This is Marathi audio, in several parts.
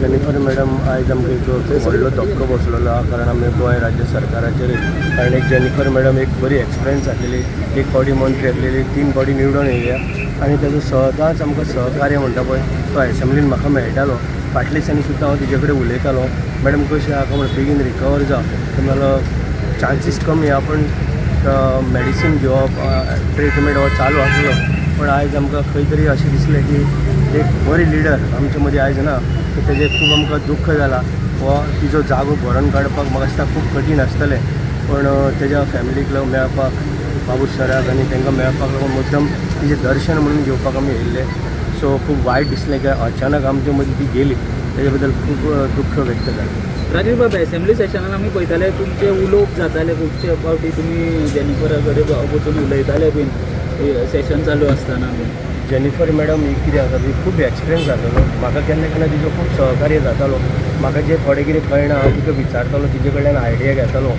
जेनिफर मॅडम आयज आमकां एक खूब व्हडलो धक्को बसलेलो आहा, कारण आमी गोंय राज्य सरकाराचेर कारण एक जेनिफर मॅडम एक बरी एक्सपिरियन्स आसलेली, एक फावटी मंत्री आसलेली, 3 फावटी निवडून येयल्या आनी ताजो सदांच आमकां सहकार्य म्हणटा पळय तो एसेंब्लीन म्हाका मेळटालो. फाटल्या दिसांनी सुद्दां हांव तिचे कडेन उलयतालो, मॅडम कशें आहा काय म्हणून बेगीन रिकवर जा, तुम्हाला चान्सीस कमी आहा, पण मेडिसीन घेवप ट्रिटमेंट हो चालू आसलो. पण आयज आमकां खंय तरी अशें दिसलें की एक बरी लिडर आमचे मदीं आयज ना, तर तेजें खूब आमकां दुख्ख जालां. वा तिजो जागो भरून काडपाक म्हाका दिसता खूब कठीण आसतलें, पण तेज्या फॅमिलीक लागून मेळपाक बाबू सराक आनी तांकां मेळपाक लागून मुद्दम तिजें दर्शन म्हणून घेवपाक आमी येयल्ले. सो खूब वायट दिसलें की अचानक आमचे मदीं ती गेली, तेजे बद्दल खूब दुख्ख व्यक्त जालें. राजीव बाबा, एसेंब्ली सेशनान आमी पळयताले तुमचे उलोवप जाताले खुबशे फावटी, तुमी जेनिफरा कडेन वचून उलयताले बीन सेशन चालू आसतना बीन. जेनिफर मॅडम ही कितें आसा ती खूब एक्सपिरियन्स जातालो, म्हाका केन्ना केन्ना तिजो खूब सहकार्य जातालो. म्हाका जें थोडें कितें कळना हांव तिका विचारतालो, तिजे कडल्यान आयडिया घेतालो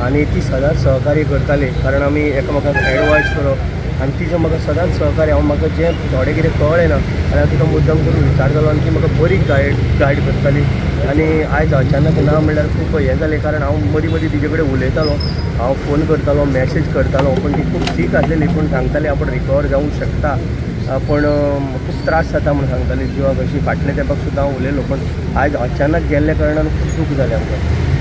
आनी ती सदांच सहकार्य करताली, कारण आमी एकामेकाक एडवायस करप आनी तिजें म्हाका सदांच सहकार्य. हांव म्हाका जें थोडें कितें कळ्ळें ना आनी हांव तिका मुद्दम करून विचारतालो आनी ती म्हाका बरी गायड करताली. आनी आयज अचानक ना म्हणल्यार खूब हें जालें, कारण हांव मदीं मदीं तिजे कडेन उलयतालो, हांव फोन करतालो, मॅसेज करतालो, पण ती खूब सीक आसलेली, पूण सांगताली आपण रिकवर जावंक शकता, पण खूब त्रास जाता म्हणून सांगताली जिवाक. अशी फाटल्या तेंपाक सुद्दां हांव उलयलो, पण आयज अचानक गेल्ल्या कारणान खूब दूख जालें आमकां.